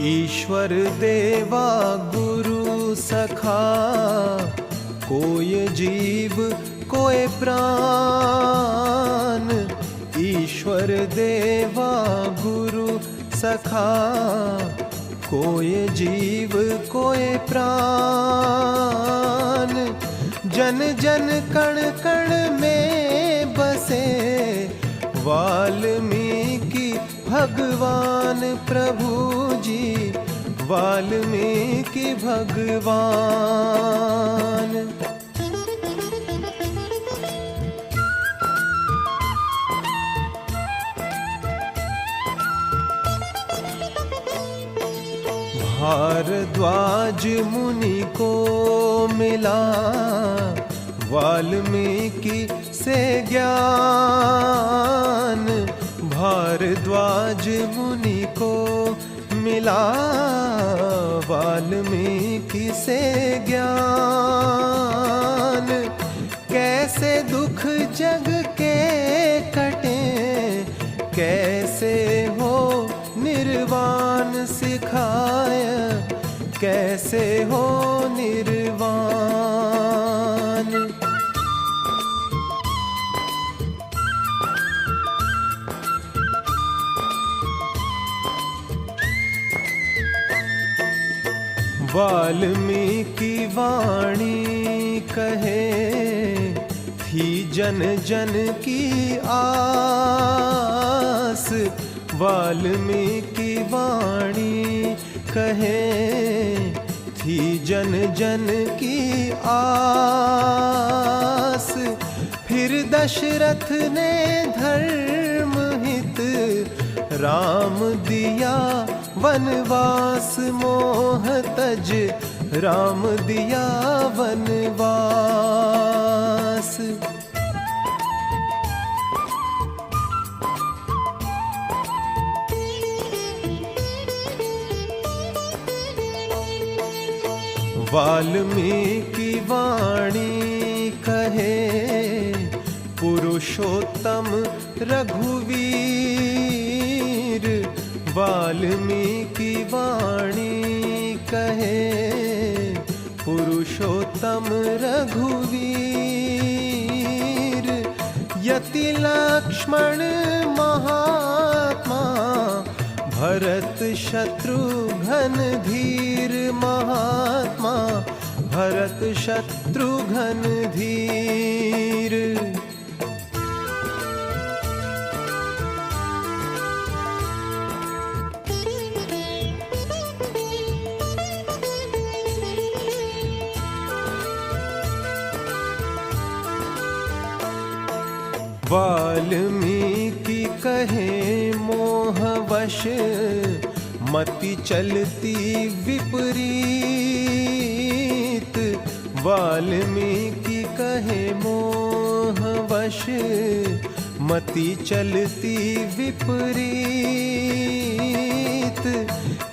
ईश्वर देवा गुरु सखा, कोय जीव कोय प्राण। ईश्वर देवा गुरु सखा, कोय जीव कोय प्राण। जन जन कण कण में बसे वाल्मीकि भगवान प्रभु जी, वाल्मीकि भगवान। भारद्वाज मुनि को मिला वाल्मीकि से ज्ञान। भारद्वाज मुनि को मिला वाल्मीकि से ज्ञान। कैसे दुख जग के कटे, कैसे हो निर्वाण सिखाय, कैसे हो निर्वाण। वाल्मीकि वाणी कहे थी जन जन की आस। वाल्मीकि वाणी कहे थी जन जन की आस। फिर दशरथ ने धर्म हित राम दिया वनवास मोह तज, राम दिया वनवास। वाल्मीकि वाणी कहे पुरुषोत्तम रघुवीर। वाल्मीकि वाणी कहे पुरुषोत्तम रघुवीर। यति लक्ष्मण महात्मा, भरत शत्रुघ्न धीर महात्मा, भरत शत्रुघ्न धीर। वाल्मीकि कहे मोहवश, मति चलती विपरीत। वाल्मीकि कहे मोहवश, मति चलती विपरीत।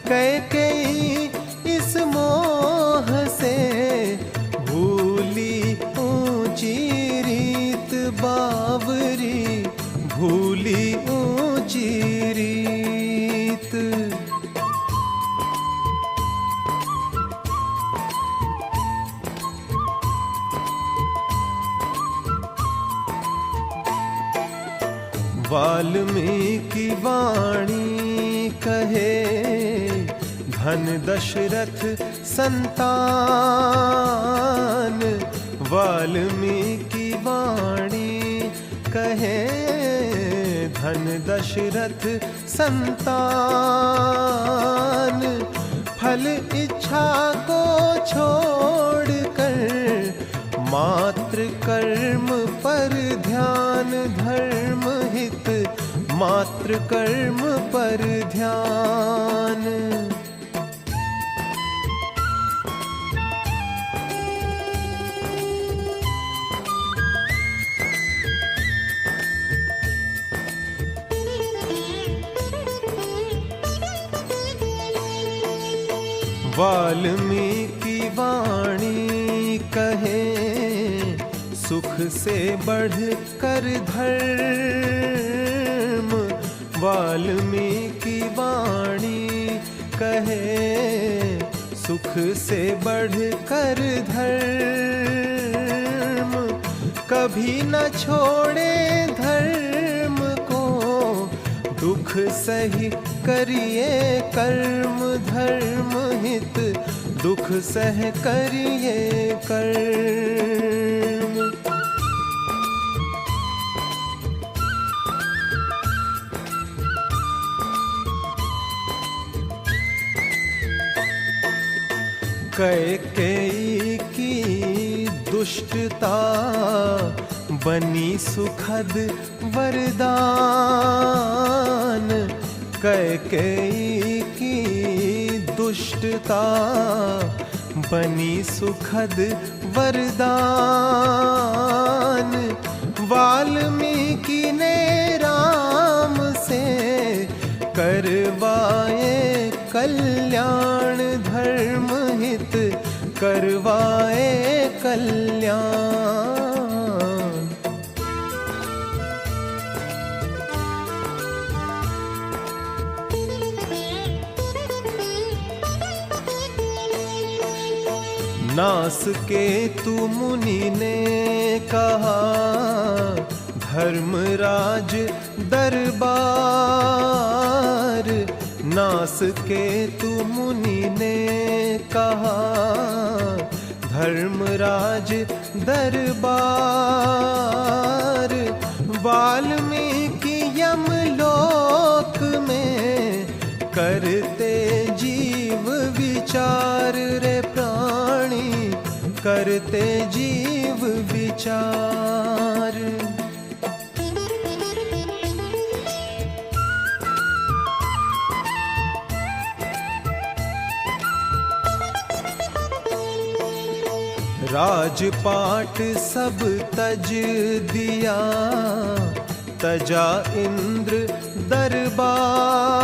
कैकेयी इस मोह से भूली ऊंची रीत बावरी, भूली ऊंची रीत। वाल्मीकि वाणी कहे धन दशरथ संतान। वाल्मीकि वाणी कहे धन दशरथ संतान। फल इच्छा को छोड़कर मात्र कर्म पर ध्यान। धर्म हित मात्र कर्म पर ध्यान। वाल्मीकि वाणी कहे सुख से बढ़ कर धर्म। वाल्मीकि वाणी कहे सुख से बढ़कर धर्म, कभी न छोड़े धर्म को, दुख सही करिए कर्म, धर्म हित दुख सह करिए कर्म। कैकेयी की दुष्टता बनी सुखद वरदान, कैकेयी की दुष्टता बनी सुखद वरदान। वाल्मीकि ने राम से करवाए कल्याण, धर्म हित करवाए कल्याण। नासकेतु मुनि ने कहा धर्मराज दरबार, नासकेतु मुनि ने कहा धर्मराज दरबार। वाल्मीकि यमलोक में करते जीव विचार रे प्राणी, करते जीव विचार। राजपाट सब तज दिया, तजा इंद्र दरबार।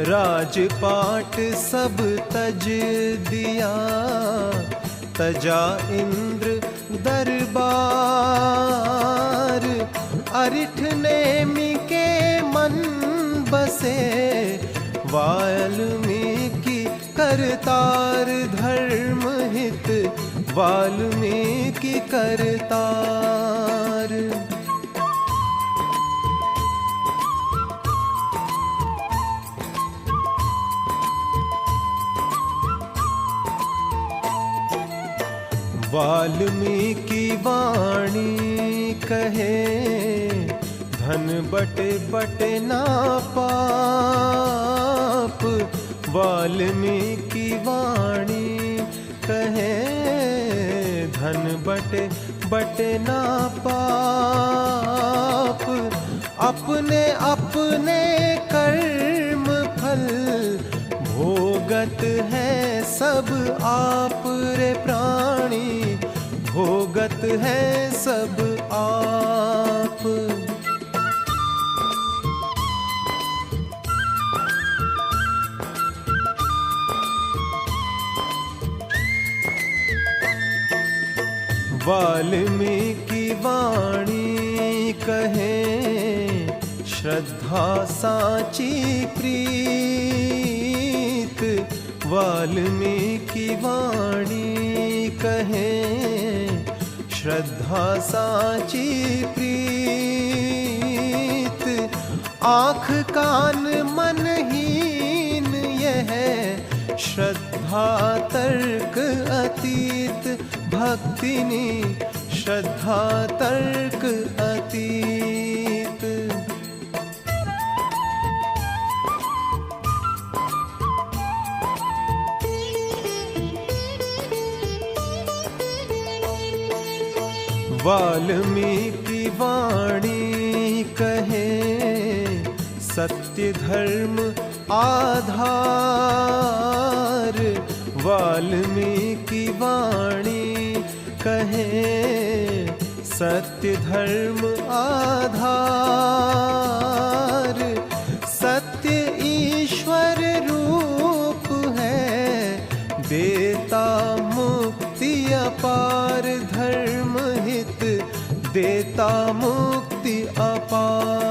राजपाट सब तज दिया, तजा इंद्र दरबार। अरिठ नेमि के मन बसे, वाल्मीकि करतार, धर्म हित वाल्मीकि करतार। वाल्मीकि वाणी कहे धन बटे बटे ना पाप। वाल्मीकि वाणी कहे धन बटे बटे ना पाप। अपने अपने कर्म फल भोगत है सब आप रे प्राणी, भोगत है सब आप। वाल्मीकि वाणी कहे श्रद्धा साची प्रीत। वाल्मीकि वाणी कहे श्रद्धा साची प्रीत। आँख कान मन हीन यह श्रद्धा तर्क अतीत। भक्तिनी श्रद्धा तर्क अतीत। वाल्मीकि वाणी कहे सत्य धर्म आधार। वाल्मीकि वाणी कहे सत्य धर्म आधार। सत्य ईश्वर रूप है देता मुक्ति अपार। धर्म हित देता मुक्ति अपार।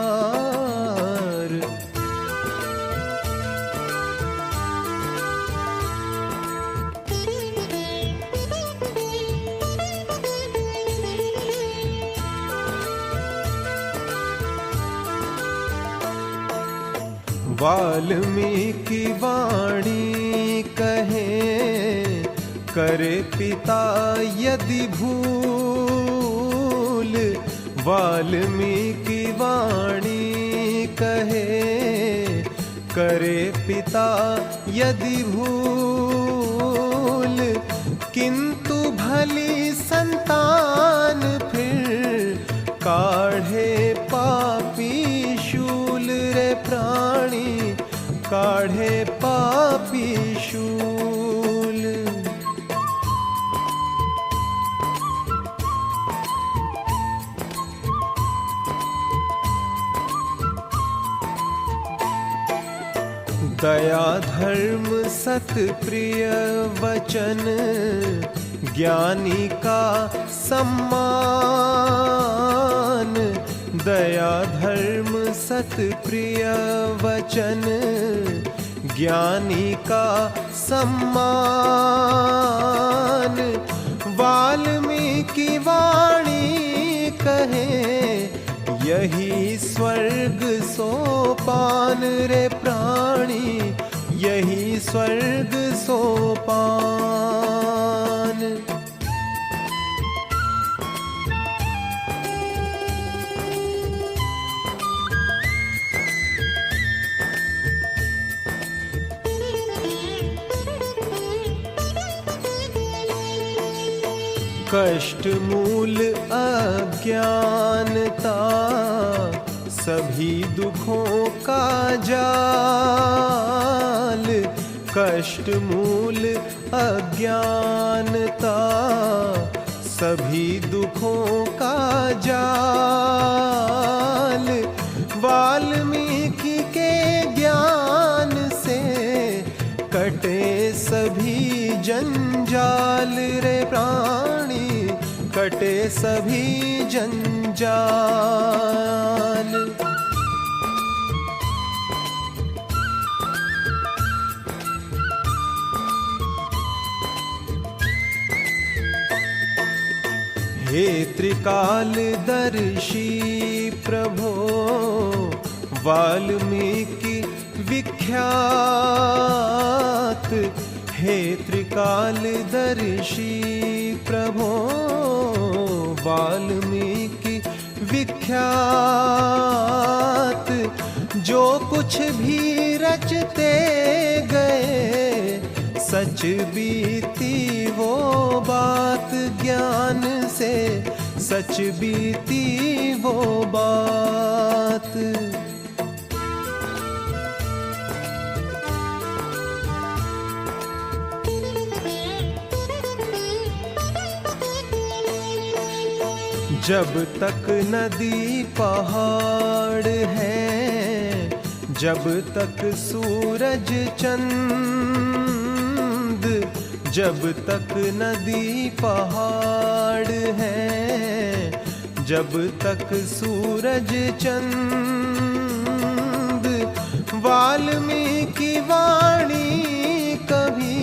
वाल्मीकि वाणी कहे, करे पिता यदि भूल। वाल्मीकि वाणी कहे, करे पिता यदि भूल। किंतु भली संतान फिर काढ़े पापी शूल रे प्राणी, काढ़े पापी शूल। दया धर्म सत प्रिय वचन, ज्ञानी का सम्मान। दया धर्म सत प्रिय वचन, ज्ञानी का सम्मान। वाल्मीकि वाणी कहे, यही स्वर्ग सोपान रे प्राणी, यही स्वर्ग सोपान। कष्ट मूल अज्ञानता, सभी दुखों का जाल। कष्ट मूल अज्ञानता, सभी दुखों का जाल। वाल्मीकि के ज्ञान से कटे सभी जंजाल रे प्राणी, कटे सभी जंजाल। हे त्रिकालदर्शी प्रभो, वाल्मीकि विख्यात। हे त्रिकालदर्शी प्रभो, वाल्मीकि विख्यात। जो कुछ भी रचते गए, सच बीती वो बात ज्ञान से, सच बीती वो बात। जब तक नदी पहाड़ है, जब तक सूरज चंद। जब तक नदी पहाड़ है, जब तक सूरज चंद। वाल्मीकि वाणी कभी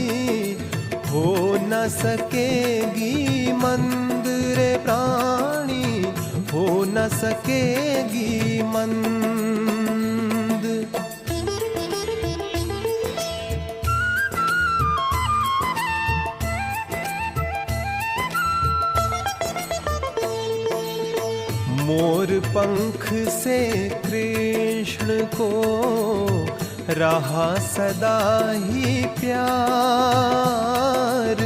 हो न सकेगी मंद रे प्राणी, हो न सकेगी मंद। मोर पंख से कृष्ण को रहा सदा ही प्यार।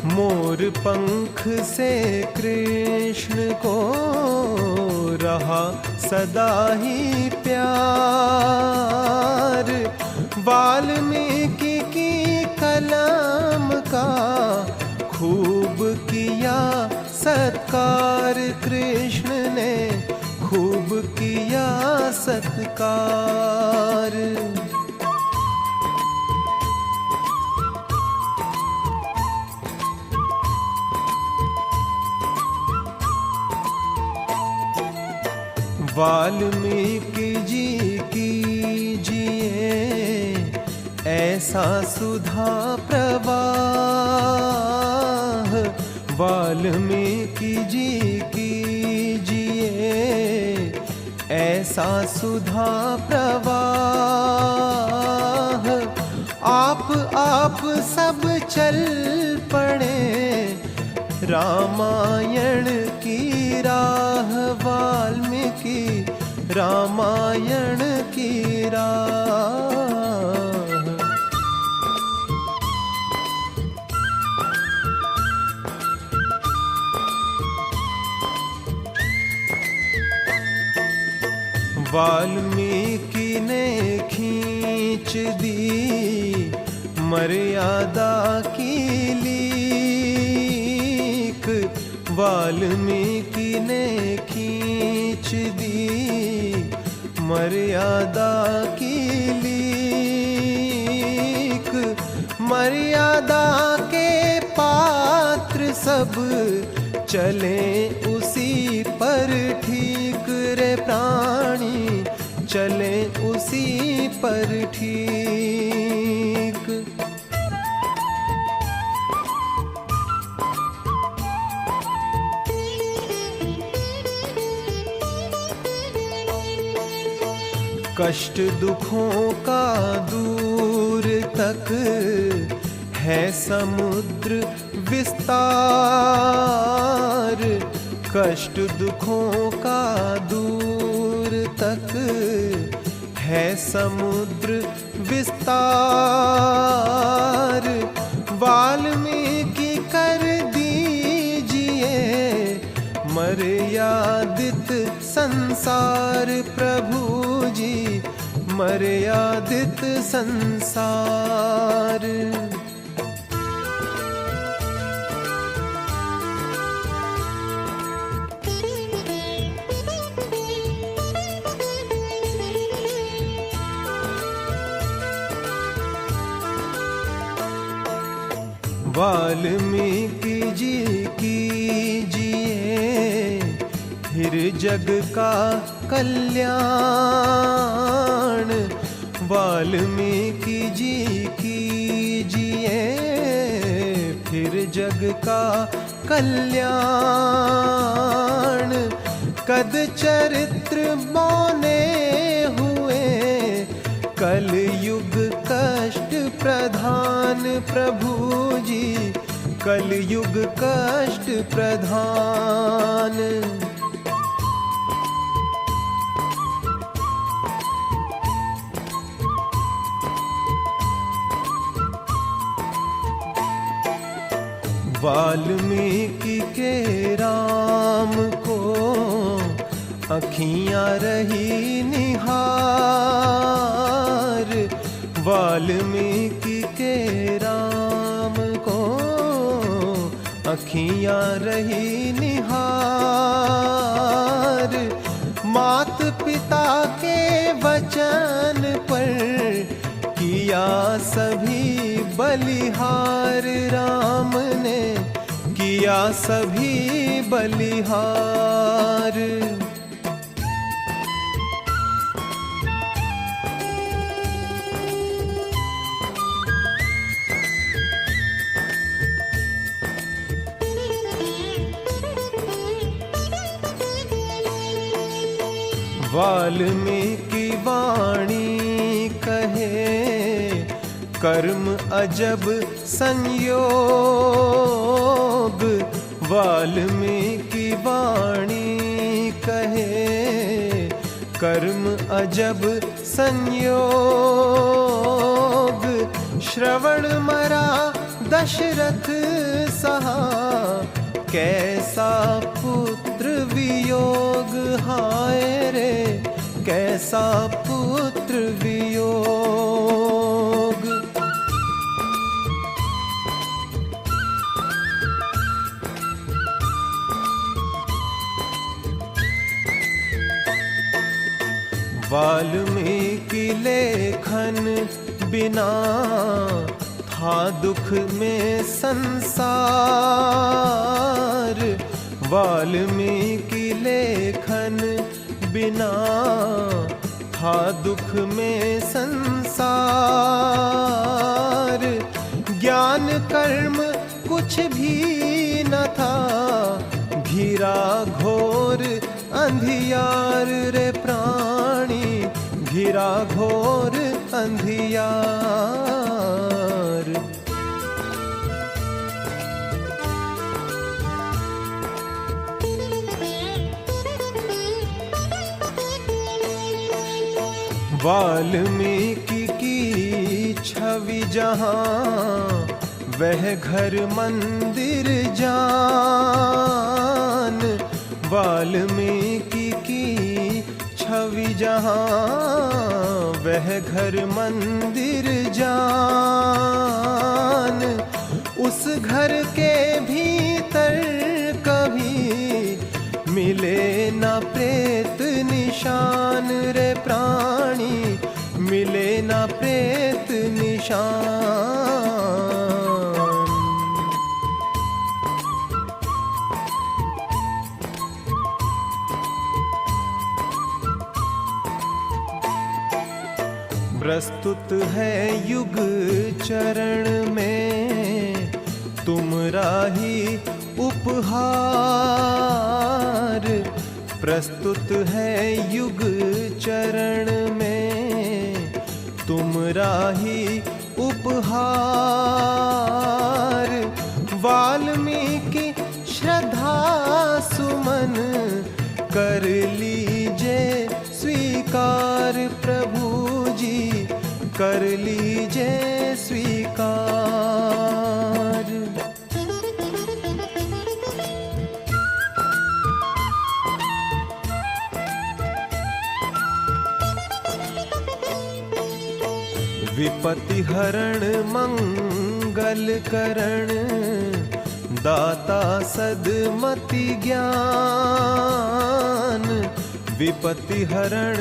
मोर पंख से कृष्ण को रहा सदा ही प्यार। वाल्मीकि की कलम का खूब किया सत्कार, कृष्ण ने खूब किया सत्कार। वाल्मीकि जी कीजिए ऐसा सुधा प्रवाह। वाल्मीकि जी कीजिए ऐसा सुधा प्रवाह। रामायण की राह, वाल्मीकि रामायण की राह। वाल्मीकि ने खींच दी मर्यादा की लीक, वाल्मीकि ने खींच दी मर्यादा की लीक। मर्यादा के पात्र सब चले उसी पर ठीक रे प्राणी, चले उसी पर ठीक। कष्ट दुखों का दूर तक है समुद्र विस्तार, कष्ट दुखों का दूर तक है समुद्र विस्तार। वाल्मीकि कर दीजिए मर्यादित संसार, प्रभु जी मर्यादित संसार। वाल्मीकि जी कीजिए फिर जग का कल्याण, वाल्मीकि जी कीजिए फिर जग का कल्याण। कद चरित्र मौने हुए कलयुग कष्ट प्रधान, प्रभु जी कलयुग कष्ट प्रधान। वाल्मीकि के राम को अखियाँ रही निहार, वाल्मीकि के राम को अखियाँ रही निहार। मात पिता के वचन पर किया सभी बलिहार, राम ने किया सभी बलिहार। वाल्मीकि वाणी कहे कर्म अजब संयोग, वाल्मीकि वाणी कहे कर्म अजब संयोग। श्रवण मरा दशरथ सहा कैसा पुत्र वियोग, हाय रे कैसा पुत्र वियोग। वाल्मीकि लेखन बिना था दुख में संसार, वाल्मीकि लेखन बिना था दुख में संसार। ज्ञान कर्म कुछ भी न था, घिरा घोर अंधियार रे प्राणी, घिरा घोर अंधियार। वाल्मीकि की छवि जहाँ वह घर मंदिर जान। वाल्मीकि की छवि जहाँ वह घर मंदिर जान। उस घर के भीतर कभी मिले ना प्रेत निशान रे प्राणी, मिले ना प्रेत निशान। प्रस्तुत है युग चरण में तुमरा ही उपहार। प्रस्तुत है युग चरण में तुमरा ही उपहार। वाल्मीकि श्रद्धा सुमन कर लीजिए स्वीकार प्रभु जी, कर लीजिए स्वीकार। विपत्ति हरण मंगल करण दाता सद्मति ज्ञान। विपत्ति हरण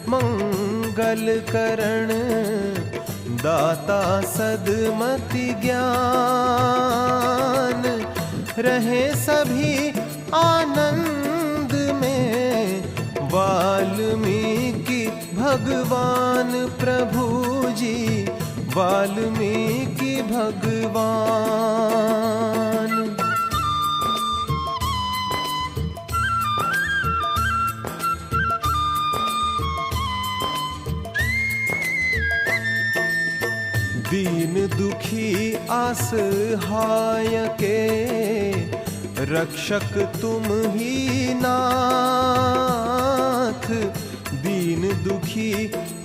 मंगल करण दाता सद्मति ज्ञान। रहे सभी आनंद में वाल्मीकि भगवान प्रभु जी, वाल्मीकि भगवान। दीन दुखी असहाय के रक्षक तुम ही नाथ। दीन दुखी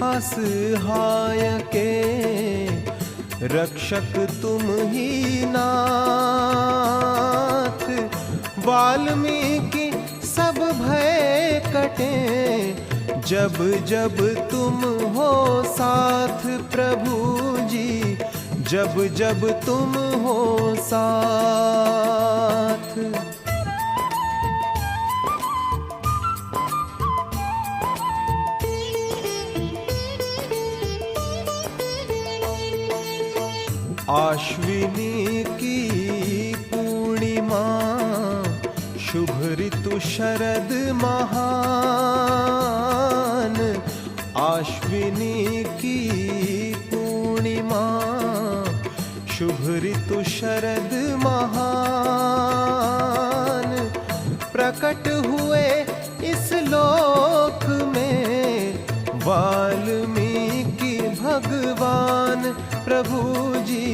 असहाय के रक्षक तुम ही नाथ। वाल्मीकि सब भय कटे जब जब तुम हो साथ प्रभु जी, जब जब तुम हो साथ। आश्विनी की पूर्णिमा शुभ ऋतु शरद महान। आश्विनी की पूर्णिमा शुभ ऋतु शरद महान। प्रकट हुए इस लोक में वाल्मीकि भगवान प्रभु जी,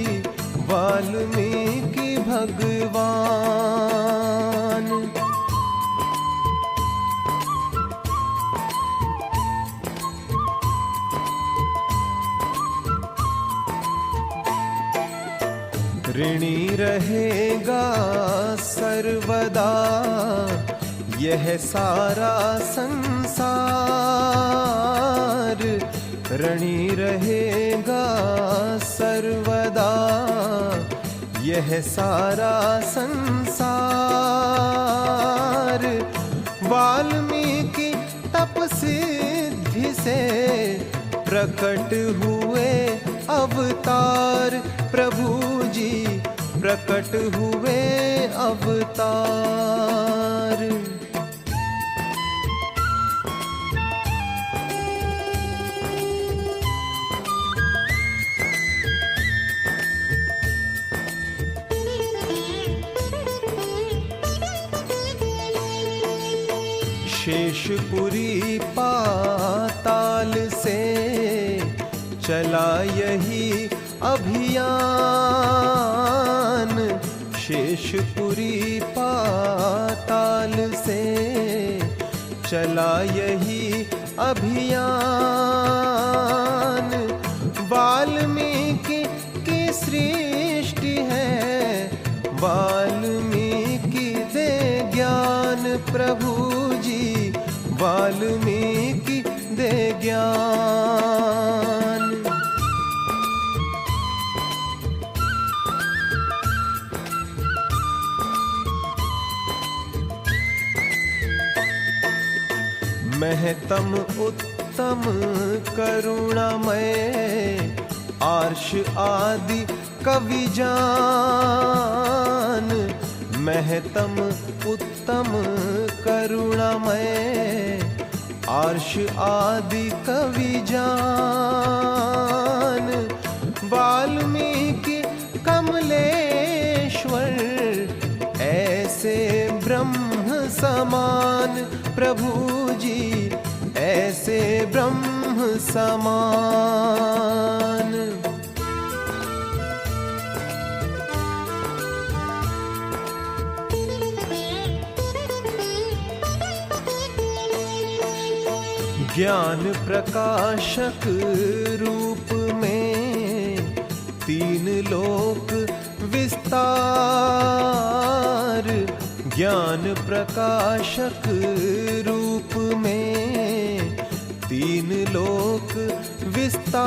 वाल्मीकि भगवान। ऋणी रहेगा सर्वदा यह सारा संसार। ऋणी रहेगा सर्वदा यह सारा संसार। वाल्मीकि तप सिद्धि से प्रकट हुए अवतार प्रभु जी, प्रकट हुए अवतार। शेषपुरी पाताल से चला यही अभियान। शेषपुरी पाताल से चला यही अभियान। वाल्मीकि की सृष्टि है, वाल्मीकि दे ज्ञान प्रभु जी, वाल्मीकि दे ज्ञान। महतम उत्तम करुणामय, आर्ष आदि कवि जान। महतम उत्तम करुणामय, आर्ष आदि कवि जान। वाल्मीकि कमलेश्वर, ऐसे ब्रह्म समान प्रभु जी, ऐसे ब्रह्म समान। ज्ञान प्रकाशक रूप में तीन लोक विस्तार। ज्ञान प्रकाशक रूप में तीन लोक विस्तार।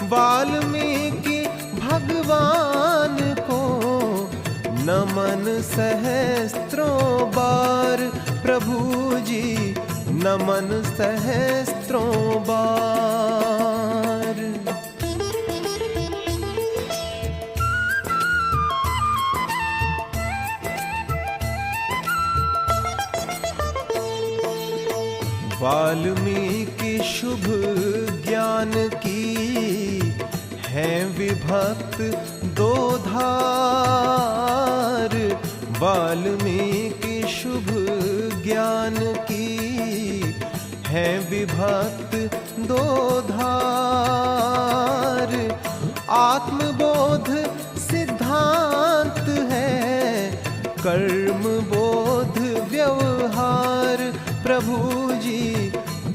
वाल्मीकि भगवान को नमन सहस्त्रों बार प्रभु जी, नमन सहस्त्रों बार। वाल्मीकि शुभ ज्ञान की है विभक्त दो धार। वाल्मीकि शुभ ज्ञान की है विभक्त दो धार। आत्मबोध सिद्धांत है, कर्म बोध व्यवहार प्रभु जी,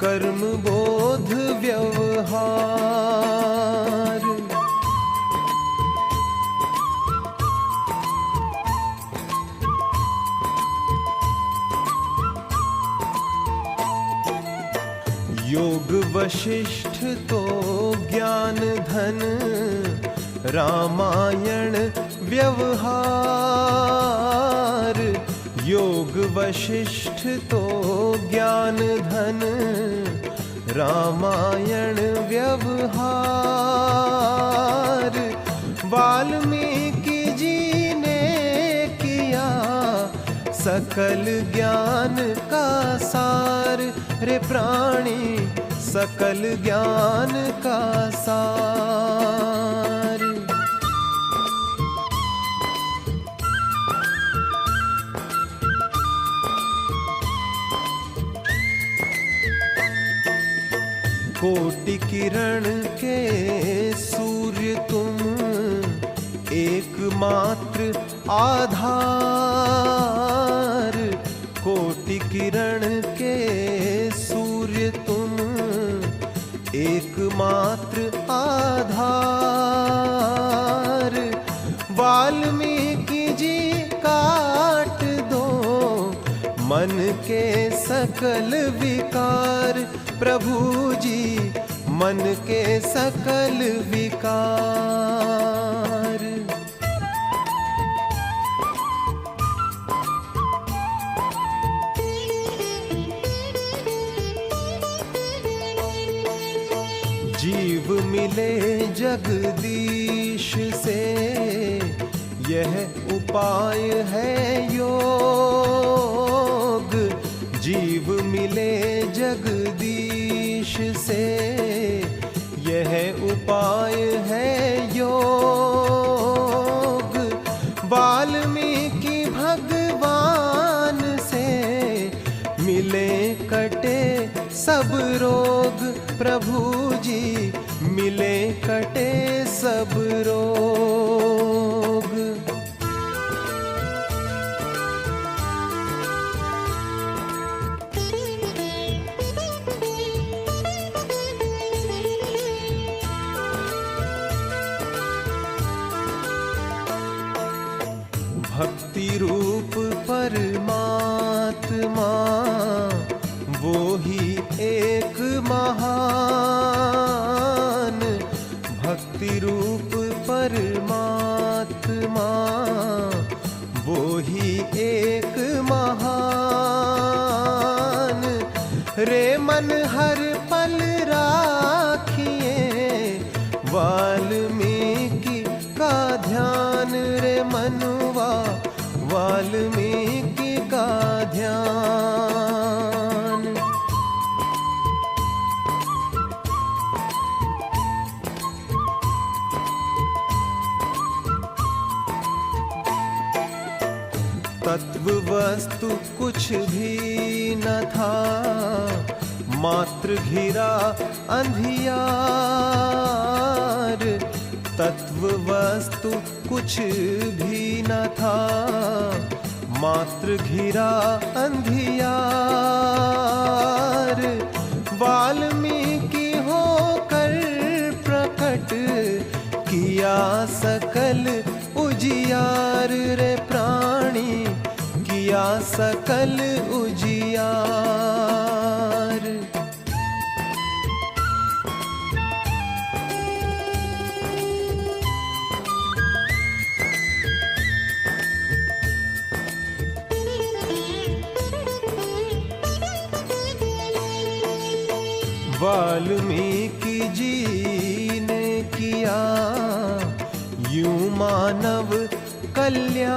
कर्म बोध व्यवहार। योग वशिष्ठ तो ज्ञान धन, रामायण व्यवहार। योग वशिष्ठ तो ज्ञान धन, रामायण व्यवहार। वाल्मीकि जी ने किया सकल ज्ञान का सार रे प्राणी, सकल ज्ञान का सार। कोटि किरण के सूर्य तुम, एकमात्र आधार। कोटि किरण के सूर्य तुम, एकमात्र आधार। वाल्मीकि जी काट दो मन के सकल विकार प्रभु जी, मन के सकल विकार। जीव मिले जगदीश से, यह उपाय है योग। जीव मिले जगदीश से, यह उपाय है योग। वाल्मीकि भगवान से मिले कटे सब रोग प्रभु जी, मिले कटे सब रोग। भक्ति रूप परमात्मा वो ही एक महान, भक्ति रूप परमात्मा वो ही एक महान। रे मन हर पल राखिए वाल्मीकि का ध्यान, रे मनुआ वाल्मीकि का ध्यान। तत्व वस्तु कुछ भी न था, मात्र घिरा अंधियार। तत्व वस्तु कुछ भी न था, मात्र घिरा अंधियार। वाल्मीकि होकर प्रकट किया सकल उजियार, रे प्राणी किया सकल उजियार। वाल्मीकि जी ने किया यूं मानव कल्याण।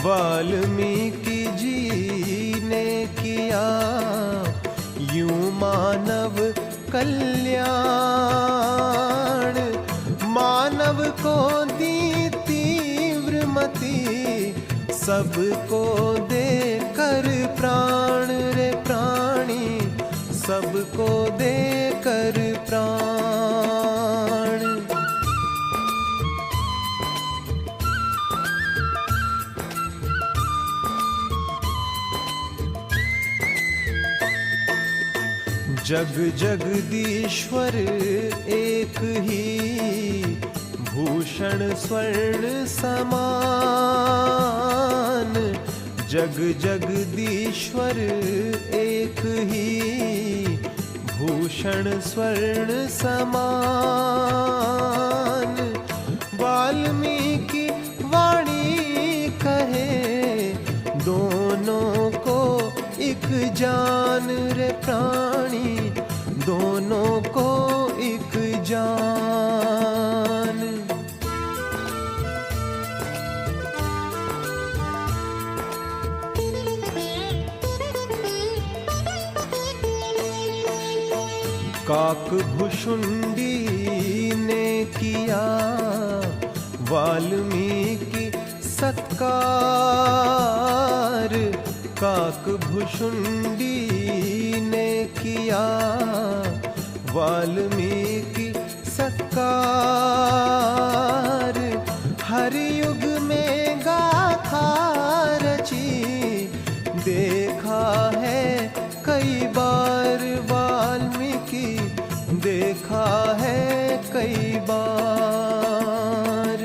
वाल्मीकि जी ने किया यूं मानव कल्याण। मानव को दी तीव्र मति, सबको दे कर प्राण, रे प्राणी सबको दे कर प्राण। जग जगदीश्वर एक ही, भूषण स्वर्ण समान। जग जगदीश्वर एक ही, भूषण स्वर्ण समान। वाल्मीकि वाणी कहे दोनों को एक जान, रे प्राणी दोनों को एक जान। काकभुशुंडी ने किया वाल्मीकि सत्कार। काकभुशुंडी ने किया वाल्मीकि सत्कार। हर युग में गाथा रची देखा है कई बार, वाल्मीकि देखा है कई बार।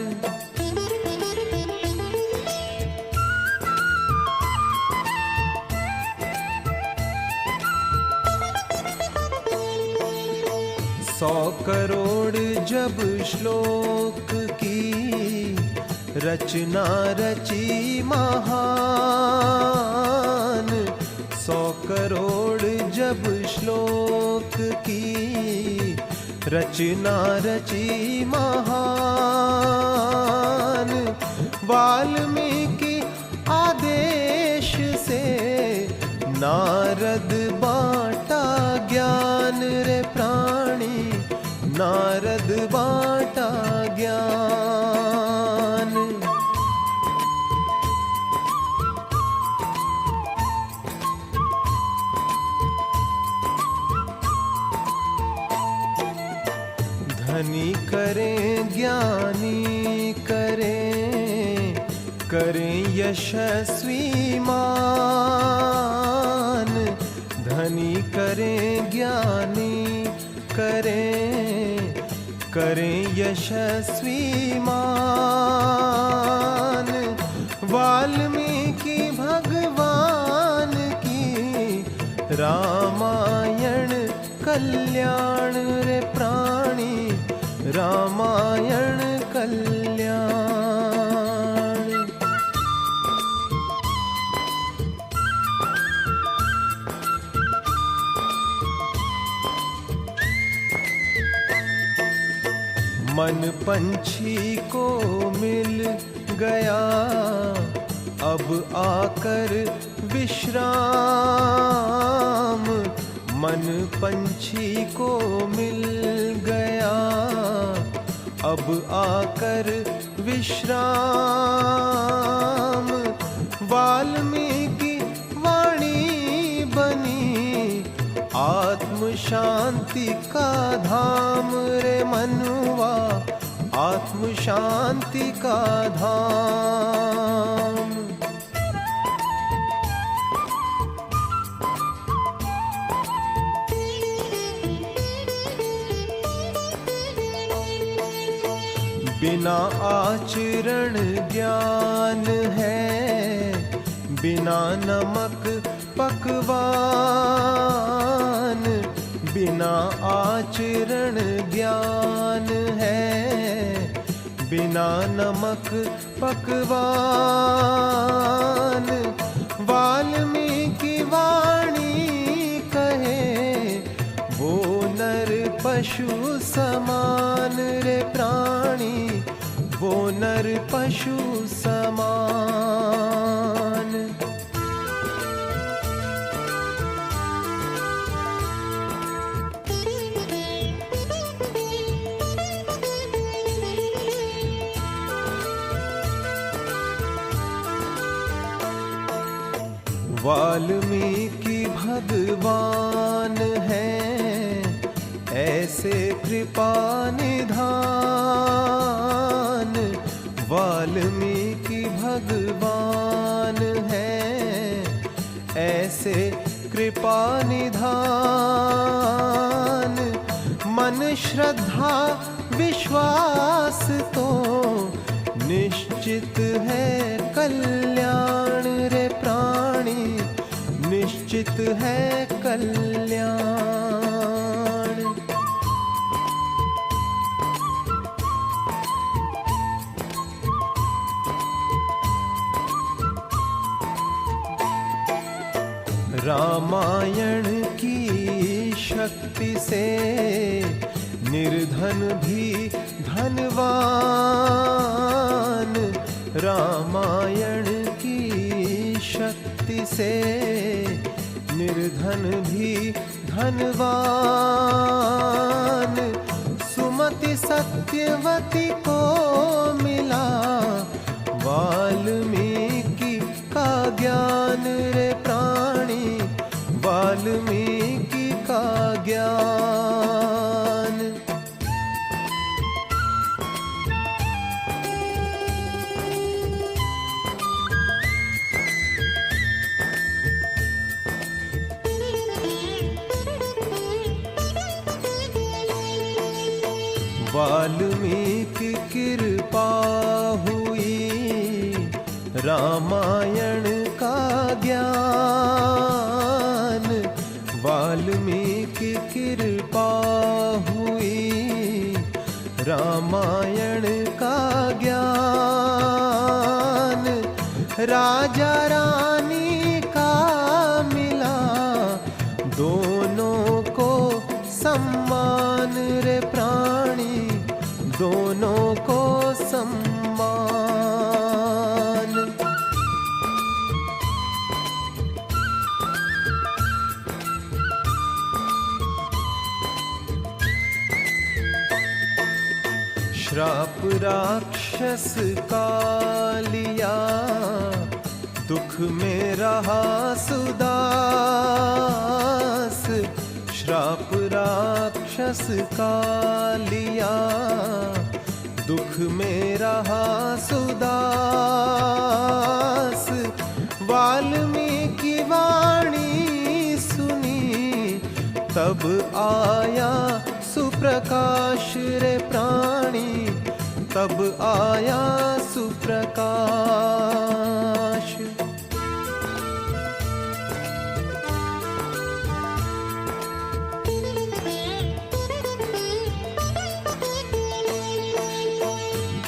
सौ करोड़ जब श्लोक की रचना रची महान। 100 करोड़ जब श्लोक की रचना रची महान। वाल्मीकि आदेश से नारद बांटा ज्ञान, रे प्राणी नारद बांटा ज्ञान। धनी करें ज्ञानी करें यशस्वी मान। धनी करें ज्ञानी करें यशस्वी मान। वाल्मीकि भगवान की रामायण कल्याण रे प्राणी, रामायण कल्याण। मन पंछी को मिल गया, अब आकर विश्राम। मन पंछी को मिल गया, अब आकर विश्राम। वाल्मीकि वाणी बनी आत्म शांति का धाम रे मनुआ, आत्म शांति का धाम। बिना आचरण ज्ञान है, बिना नमक पकवान। बिना आचरण ज्ञान है, बिना नमक पकवान। वाल्मीकि वाणी कहे वो नर पशु समान रे प्राणी, वो नर पशु समान। वाल्मीकि भगवान है ऐसे कृपा निधान। वाल्मीकि भगवान है ऐसे कृपा निधान। मन श्रद्धा विश्वास तो निश्चित है कल्याण रे प्राणी, निश्चित है कल्याण। रामायण की शक्ति से निर्धन भी धनवान। रामायण की शक्ति से निर्धन भी धनवान। सुमति सत्यवती को मिला वाल्मीकि का ज्ञान रे प्राणी, वाल्मीकि का ज्ञान। वाल्मीकि कृपा हुई रामायण का ज्ञान। वाल्मीकि कृपा हुई रामायण का ज्ञान। राजा रानी का मिला दोनों को सम्मान रे प्राणी, दोनों को सम्मान। श्राप राक्षस का लिया, दुख में रहा सुदास। श्राप राक्षस का लिया, दुख में रहा सुदास। वाल्मीकि वाणी सुनी तब आया सुख सुप्रकाश रे प्राणी, तब आया सुप्रकाश।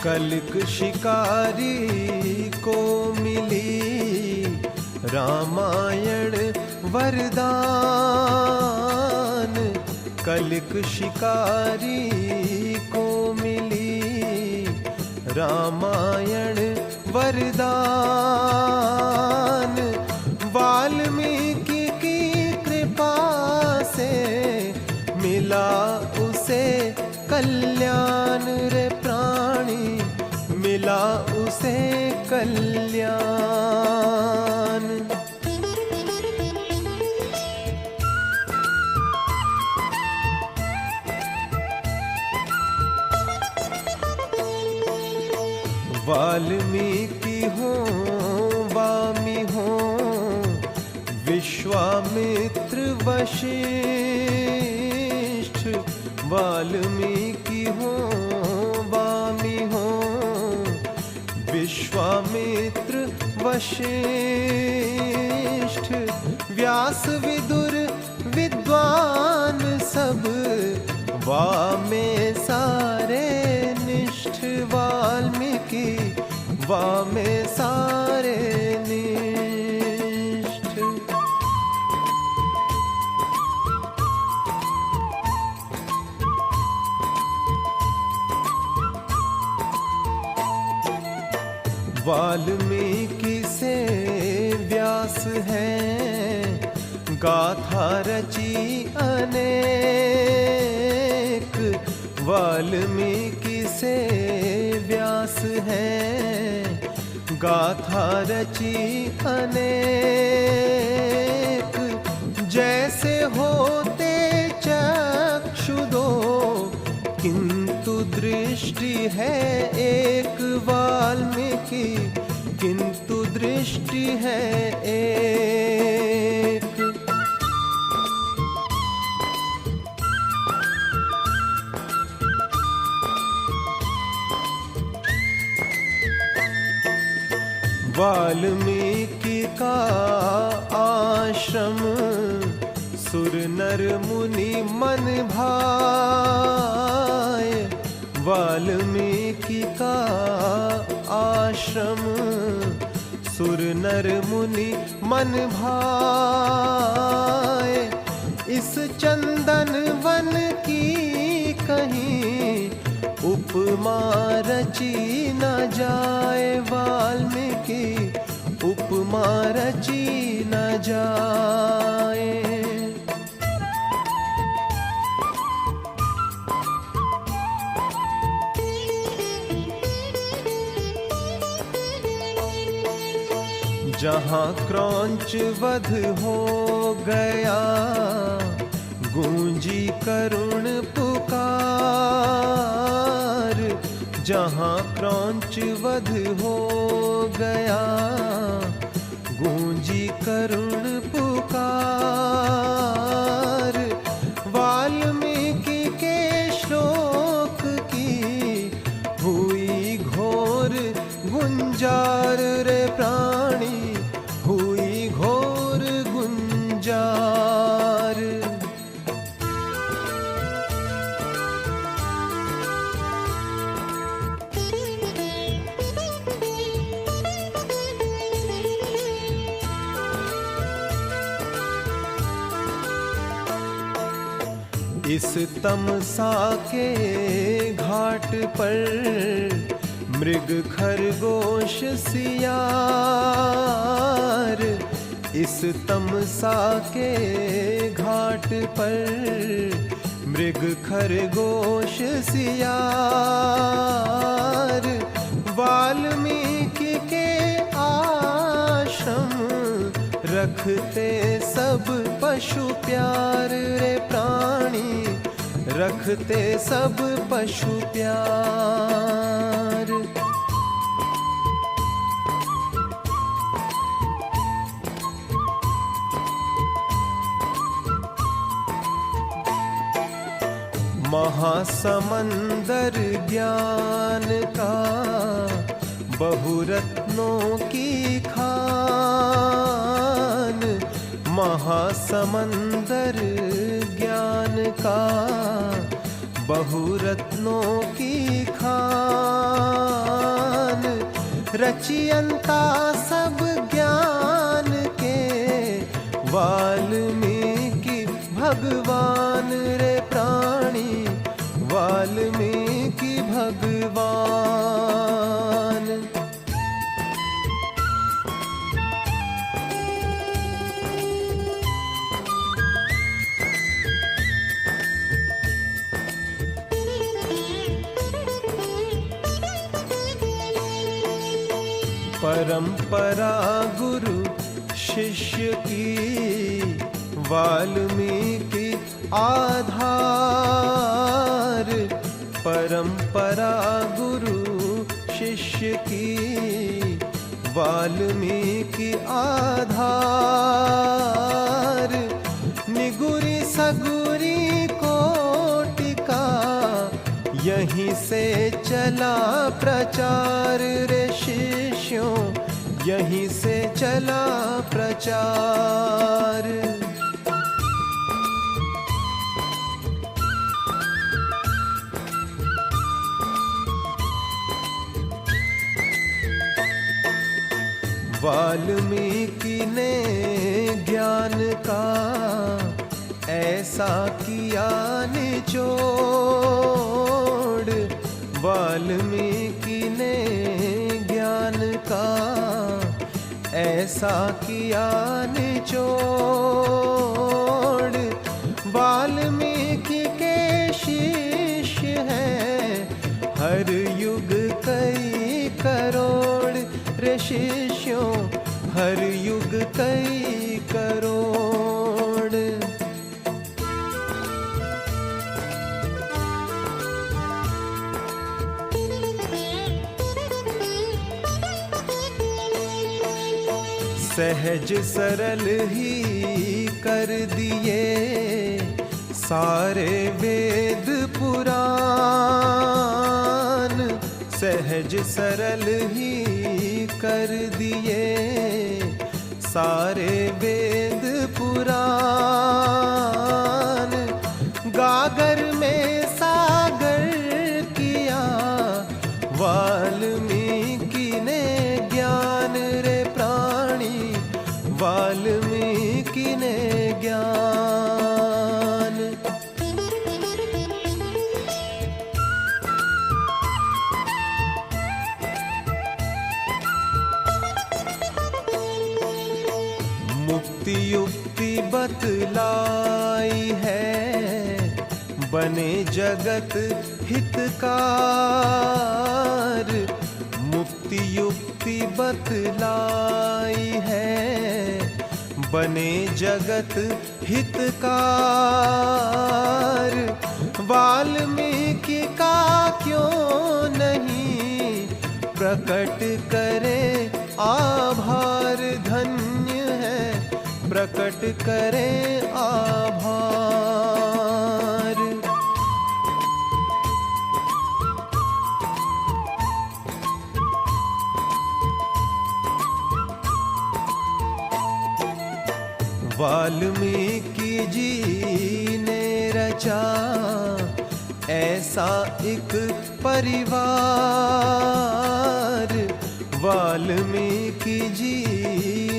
कलिक शिकारी को मिली रामायण वरदान, कलिक शिकारी को मिली रामायण वरदान। वाल्मीकि की कृपा से मिला उसे कल्याण रे प्राणी, मिला उसे कल्याण। वाल्मीकि हो वामी हो, विश्वामित्र वशिष्ठ। वाल्मीकि हो वामी हो, विश्वामित्र वशिष्ठ। व्यास विदुर विद्वान सब, वामे सारे निष्ठ। वाल्मीकि वामे सारे निष्ठ। वाल्मीकि से व्यास है, गाथा रची अनेक। वाल्मीकि से व्यास है, गाथा रची अनेक। जैसे होते चक्षु दो, किंतु दृष्टि है एक। वाल्मीकि किंतु दृष्टि है एक। वाल्मीकि का आश्रम, सुर नर मुनि मन भाए। वाल्मीकि का आश्रम, सुर नर मुनि मन भाए। इस चंदन वन की कहीं उपमा रची न जाए। वाल्मीकि उपमा रची न जाए। जहाँ क्रौंच वध हो गया, गूंजी करुण पुकार। जहाँ क्रौंच वध हो गया, गूंजी करुण पुकार। वाल्मीकि के श्लोक की हुई घोर गुंजार रे प्राणी, हुई घोर गुंजार। इस तमसा के घाट पर मृग खरगोश सियार। इस तमसा के घाट पर मृग खरगोश सियार। वाल्मीकि के आश्रम रखते सब पशु प्यार रे प्राणी, रखते सब पशु प्यार। महासमंदर ज्ञान का बहुरत्नों की खान, महासमंदर ज्ञान का बहुरत्नों की खान, रचियंता सब ज्ञान के वाल्मीकि भगवान रे प्राणी, वाल्मीकि भगवान। परंपरा गुरु शिष्य की, वाल्मीकि आधार, परंपरा गुरु शिष्य की, वाल्मीकि आधार, निगुरी सगुरी कोटिका यहीं से चला प्रचार रे शिष्यों, यहीं से चला प्रचार। वाल्मीकि ने ज्ञान का ऐसा किया निचोड़, वाल्मीकि ने ज्ञान का ऐसा किया निचोड़, वाल्मीकि के शिष्य हैं हर युग कई करोड़ रे शिष्यों, हर युग कई करोड़। सहज सरल ही कर दिए सारे वेद पुराण, सहज सरल ही कर दिए सारे वेद पुराण, गागर में सागर किया वाल्मीकि ने ज्ञान रे प्राणी, वाल्मीकि ने ज्ञान। मुक्ति युक्ति बतलाई है, बने जगत हितकार, मुक्ति युक्ति बतलाई है, बने जगत हितकार, वाल्मीकि का क्यों नहीं प्रकट करे आभार, धन्य है प्रकट करे आभार। वाल्मीकि जी ने रचा ऐसा एक परिवार, वाल्मीकि जी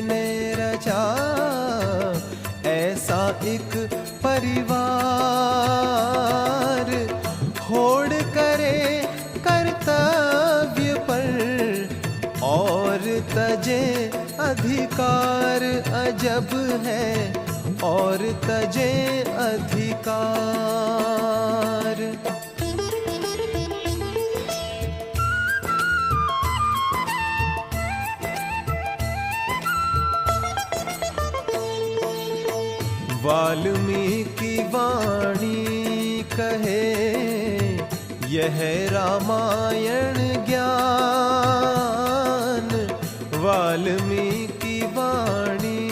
ने रचा ऐसा एक परिवार, होड़ करे कर्तव्य पर और तजे अधिकार, अजब है और तजे अधिकार। वाल्मीकि वाणी कहे यह रामायण ज्ञान, वाल्मीकि वाणी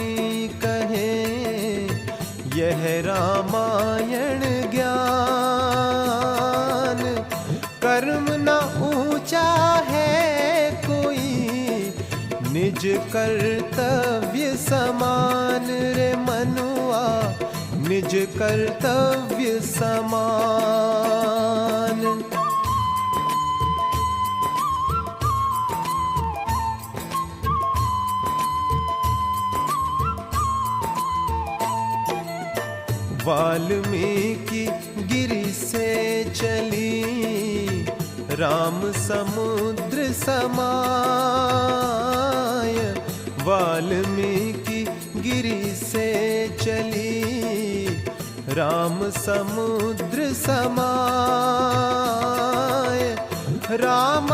कहे यह रामायण ज्ञान। चाहे कोई, निज कर्तव्य समान रे मनुआ, निज कर्तव्य समान। वाल्मीकि गिरि से चली, राम समुद्र समाय। वाल्मीकि गिरि से चली, राम समुद्र समाय। राम